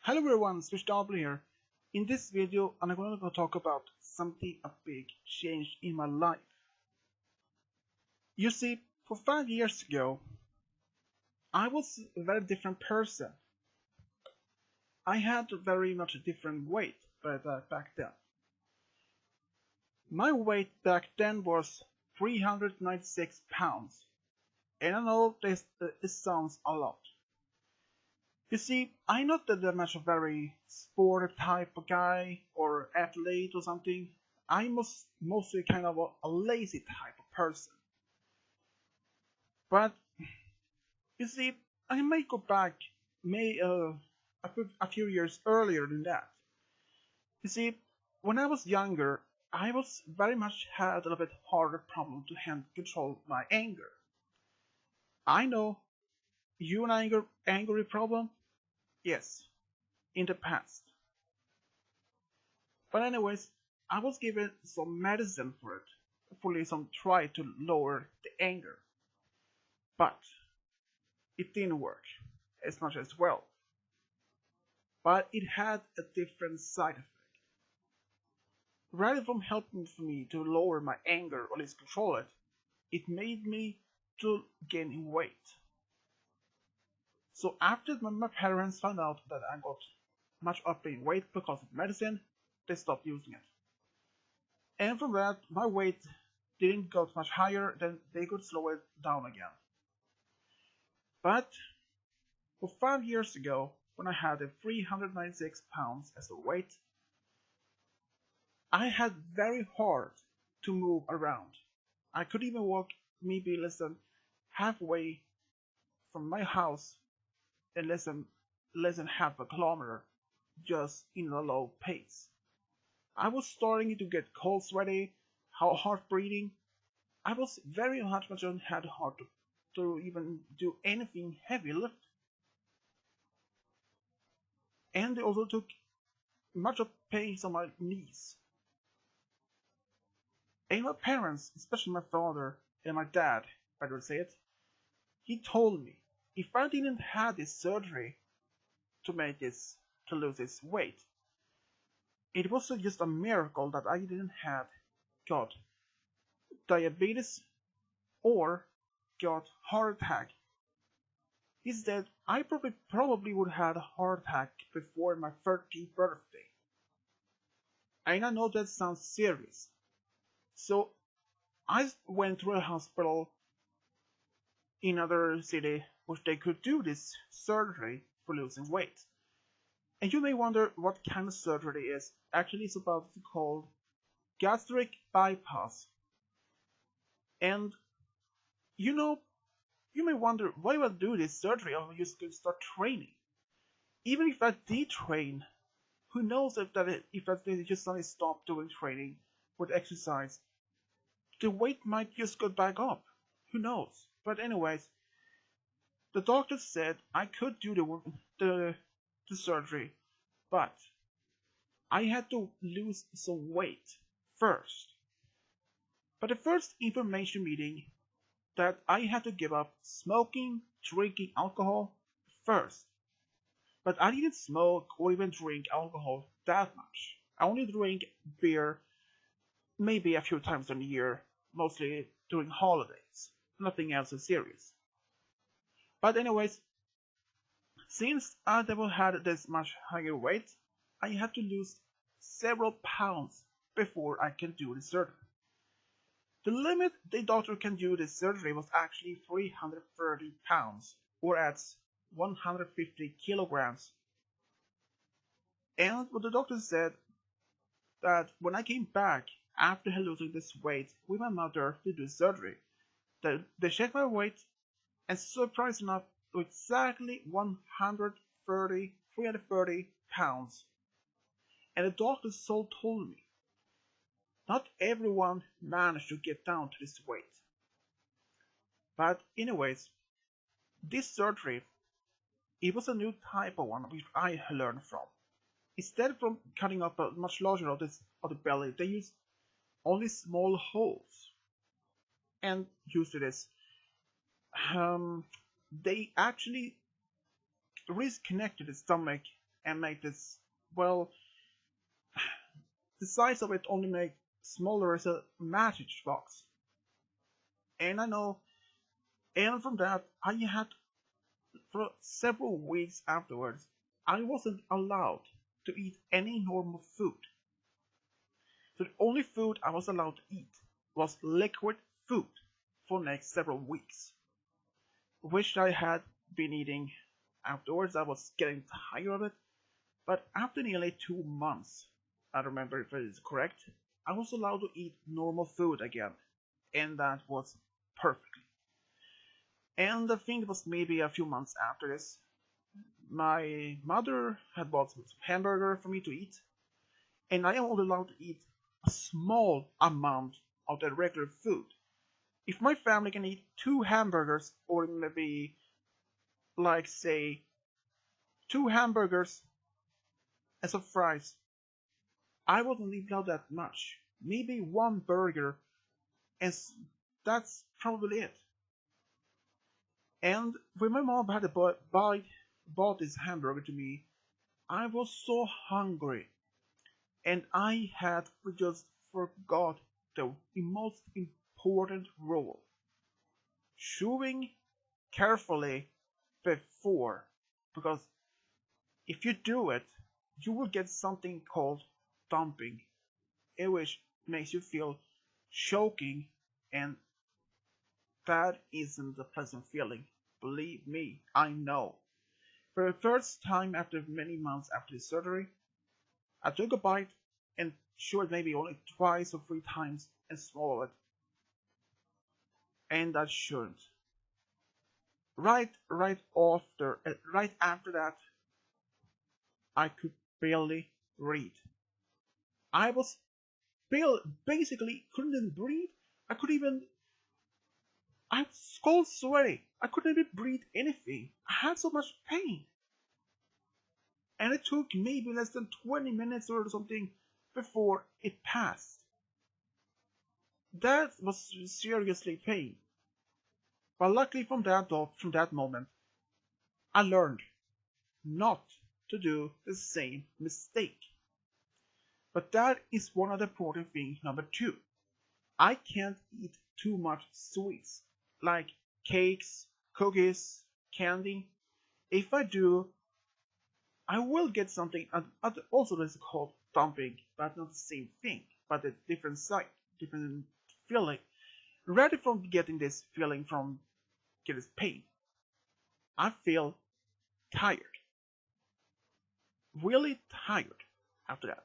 Hello everyone, Switch Double here. In this video, I'm going to talk about something a big change in my life. You see, for 5 years ago, I was a very different person. I had very much a different weight back then. My weight back then was 396 pounds. And I know this sounds a lot. You see, I'm not that much a very sporty type of guy or athlete or something. I'm mostly kind of a lazy type of person. But you see, I may go back a few years earlier than that. You see, when I was younger, I was very much had a little bit harder problem to control my anger. I know you an angry problem? Yes, in the past. But anyways, I was given some medicine for it, hopefully some try to lower the anger. But it didn't work as much as well. But it had a different side effect. Rather than helping for me to lower my anger or at least control it, it made me to gain weight. So after my parents found out that I got much up in weight because of medicine, they stopped using it. And from that, my weight didn't go much higher, then they could slow it down again. But for 5 years ago, when I had a 396 pounds as a weight, I had very hard to move around. I could even walk maybe less than halfway from my house and less than half a kilometer just in a low pace. I was starting to get cold sweaty, hard breathing. I was very much had hard to even do anything heavy lift. And they also took much of pace on my knees. And my parents, especially my father and my dad, better say it, he told me if I didn't have this surgery to lose this weight, it was just a miracle that I didn't have got diabetes or got heart attack. He said I probably would have a heart attack before my 30th birthday. And I know that sounds serious. So I went to a hospital in another city which they could do this surgery for losing weight. And you may wonder what kind of surgery it is. Actually, it's about to be called gastric bypass. And you may wonder why would I do this surgery or just start training. Even if I did train, who knows if I did just suddenly stop doing training with exercise, the weight might just go back up. Who knows? But anyways, the doctor said I could do the surgery, but I had to lose some weight first. But the first information meeting that I had to give up smoking, drinking alcohol first. But I didn't smoke or even drink alcohol that much. I only drink beer maybe a few times in a year, mostly during holidays. Nothing else is serious. But anyways, since I never had this much higher weight, I had to lose several pounds before I can do the surgery. The limit the doctor can do this surgery was actually 330 pounds, or at 150 kilograms. And what the doctor said that when I came back after losing this weight with my mother to do surgery, they checked my weight and surprised enough exactly 330 pounds. And the doctor so told me not everyone managed to get down to this weight. But anyways, this surgery, it was a new type of one which I learned from. Instead from cutting up a much larger of the belly, they used only small holes. And used to this, they actually reconnected the stomach and make this, well, the size of it only made smaller as a matchbox box. And I know, and from that, I had, for several weeks afterwards, I wasn't allowed to eat any normal food. So the only food I was allowed to eat was liquid food for the next several weeks, which I had been eating afterwards. I was getting tired of it, but after nearly 2 months, I remember if it is correct, I was allowed to eat normal food again, and that was perfectly. And I think it was maybe a few months after this, my mother had bought some hamburger for me to eat, and I am only allowed to eat a small amount of the regular food. If my family can eat 2 hamburgers, or maybe, like, say, 2 hamburgers as of fries, I wouldn't eat out that much. Maybe one burger, and that's probably it. And when my mom had bought this hamburger to me, I was so hungry, and I had just forgot the most important rule: chewing carefully before, because if you do it, you will get something called dumping, which makes you feel choking, and that isn't a pleasant feeling. Believe me, I know. For the first time after many months after the surgery, I took a bite and chewed maybe only twice or 3 times and swallowed it, and I shouldn't. Right after that, I could barely read. I was basically couldn't breathe. I could even I was cold sweaty. I couldn't even breathe anything. I had so much pain. And it took maybe less than 20 minutes or something before it passed. That was seriously pain. But luckily from that moment, I learned not to do the same mistake. But that is one of the important things. Number 2. I can't eat too much sweets, like cakes, cookies, candy. If I do, I will get something also that's called dumping, but not the same thing, but a different side, different feeling. Rather from getting this feeling from getting this pain, I feel tired, really tired after that.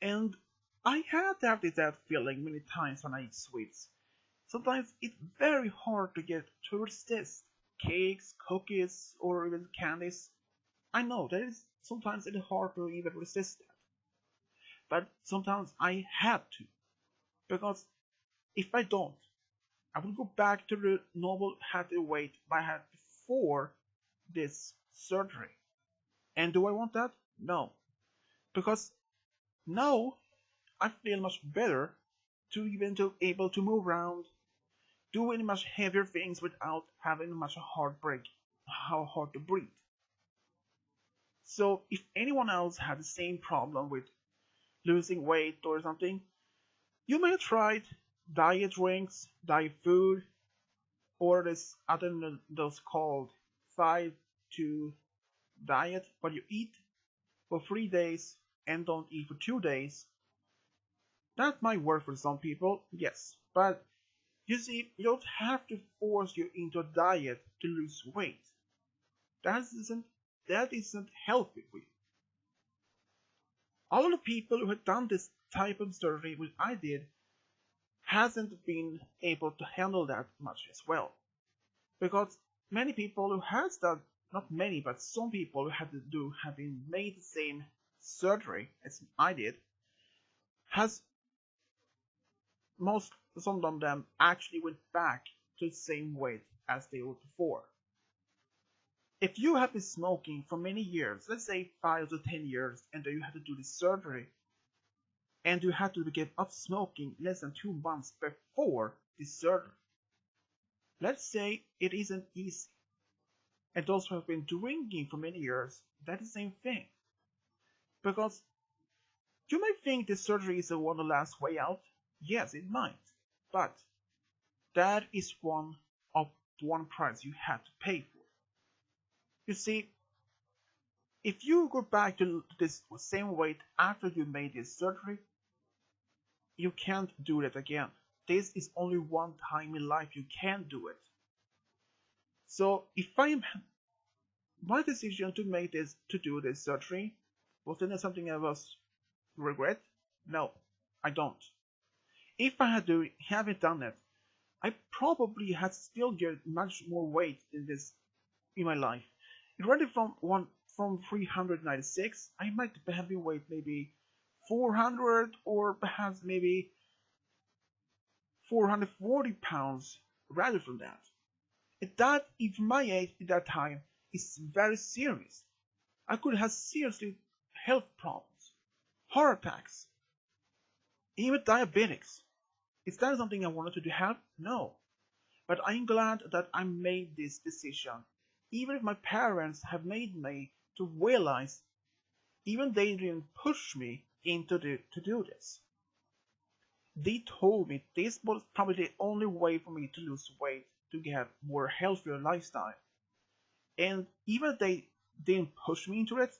And I had that feeling many times when I eat sweets. Sometimes it's very hard to get to resist cakes, cookies, or even candies. I know that is sometimes it's hard to even resist that. But sometimes I had to, because if I don't, I will go back to the normal healthy weight I had before this surgery. And do I want that? No. Because now I feel much better to even to able to move around, doing much heavier things without having much how hard to breathe. So if anyone else had the same problem with losing weight or something, you may have tried diet drinks, diet food, or this other those called 5-2 diet, where you eat for 3 days and don't eat for 2 days. That might work for some people, yes, but you see, you don't have to force you into a diet to lose weight. That isn't that isn't healthy for you. All of the people who had done this type of surgery, which I did, hasn't been able to handle that much as well. Because many people who has done, not many, but some people who have been made the same surgery as I did, has some of them actually went back to the same weight as they were before. If you have been smoking for many years, let's say 5 to 10 years, and then you had to do this surgery, and you had to give up smoking less than 2 months before this surgery, let's say it isn't easy. and those who have been drinking for many years, that's the same thing. Because you may think this surgery is the one the last way out. Yes, it might. But that is one price you had to pay for. You see, if you go back to this same weight after you made this surgery, you can't do it again. This is only one time in life you can do it. So if my decision to do this surgery, was it something I was regret? No, I don't. If I haven't done it, I probably had still gained much more weight in my life. It went from 396, I might have been weighed maybe 400 or perhaps maybe 440 pounds rather from that. And that, if my age at that time, is very serious. I could have seriously health problems, heart attacks, even diabetics. Is that something I wanted to have? No. But I'm glad that I made this decision. Even if my parents have made me to realize, even they didn't push me to do this. They told me this was probably the only way for me to lose weight, to get more healthier lifestyle. And even if they didn't push me into it,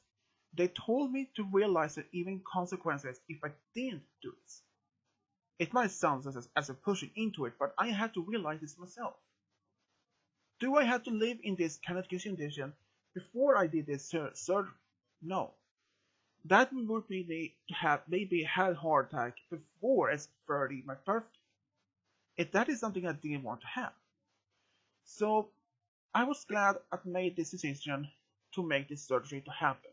they told me to realize that even consequences if I didn't do this. It might sound as a pushing into it, but I had to realize this myself. Do I have to live in this kind of condition before I did this surgery? No. That would be me to have maybe had a heart attack before it's 30 my birthday. And that is something I didn't want to have. So I was glad I made this decision to make this surgery to happen.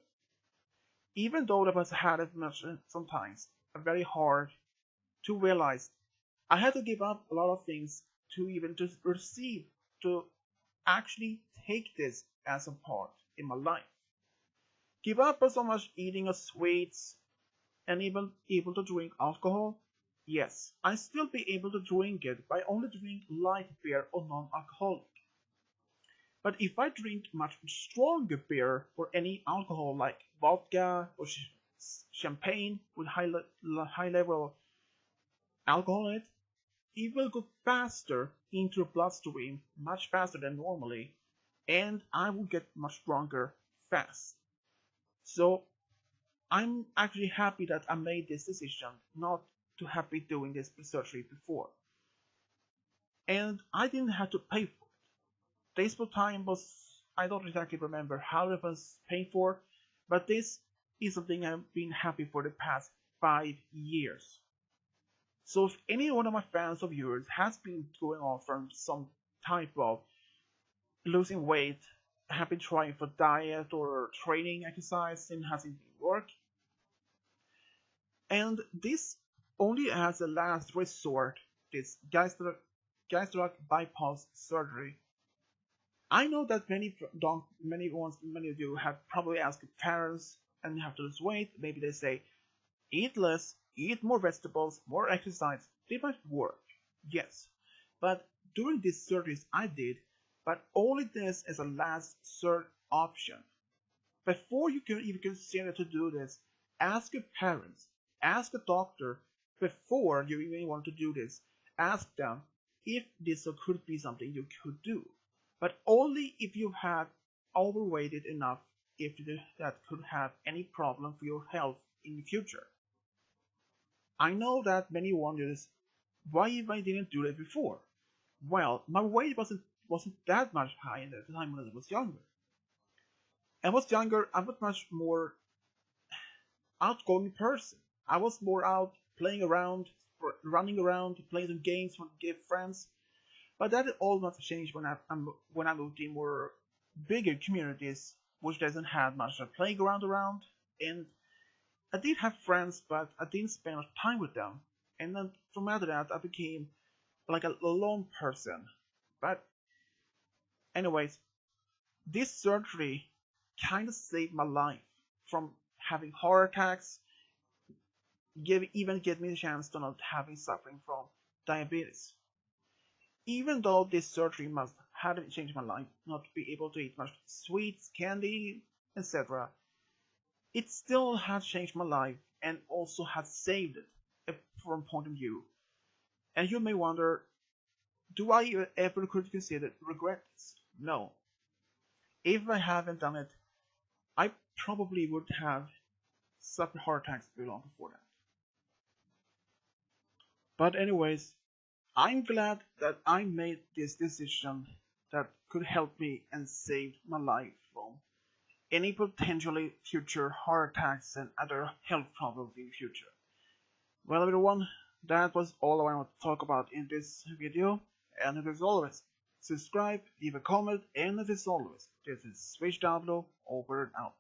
Even though that was hard as much sometimes, very hard to realize I had to give up a lot of things to even just receive, to actually take this as a part in my life. Give up on so much eating of sweets and even able to drink alcohol. Yes, I still be able to drink it, but I only drink light beer or non-alcoholic. But if I drink much stronger beer or any alcohol like vodka or champagne with high level alcohol in it, it will go faster into the bloodstream, much faster than normally, and I will get much stronger fast. So I'm actually happy that I made this decision not to have been doing this surgery before. And I didn't have to pay for it. This time was, I don't exactly remember how it was paid for, but this is something I've been happy for the past 5 years. So if any one of my fans of yours has been going on from some type of losing weight, have been trying for diet or training exercise and hasn't been work, and this only as a last resort, this gastric bypass surgery. I know that many of you have probably asked parents and have to lose weight. Maybe they say, eat less, eat more vegetables, more exercise. They might work, yes. But during these surgeries I did, but only this as a last option. Before you can even consider to do this, ask your parents, ask a doctor before you even want to do this. Ask them if this could be something you could do, but only if you have overweighted enough, if that could have any problem for your health in the future. I know that many wonders why I didn't do it before. Well, my weight wasn't that much high at the time when I was younger. I was younger, I was much more outgoing person. I was more out playing around, running around, playing some games with friends. But that all must change when I moved in more bigger communities, which doesn't have much of a playground around. And I did have friends, but I didn't spend much time with them. And then from after that, I became like a lone person. But anyways, this surgery kind of saved my life from having heart attacks, even get me a chance to not having suffering from diabetes. Even though this surgery must had changed my life, not to be able to eat much sweets, candy, etc., it still had changed my life and also had saved it from point of view. And you may wonder, do I ever could consider regret this? No. If I haven't done it, I probably would have suffered heart attacks long before that. But anyways, I'm glad that I made this decision that could help me and save my life from any potentially future heart attacks and other health problems in the future. Well, everyone, that was all I want to talk about in this video. And as always, subscribe, leave a comment, and as always, this is Switch Diablo over and out.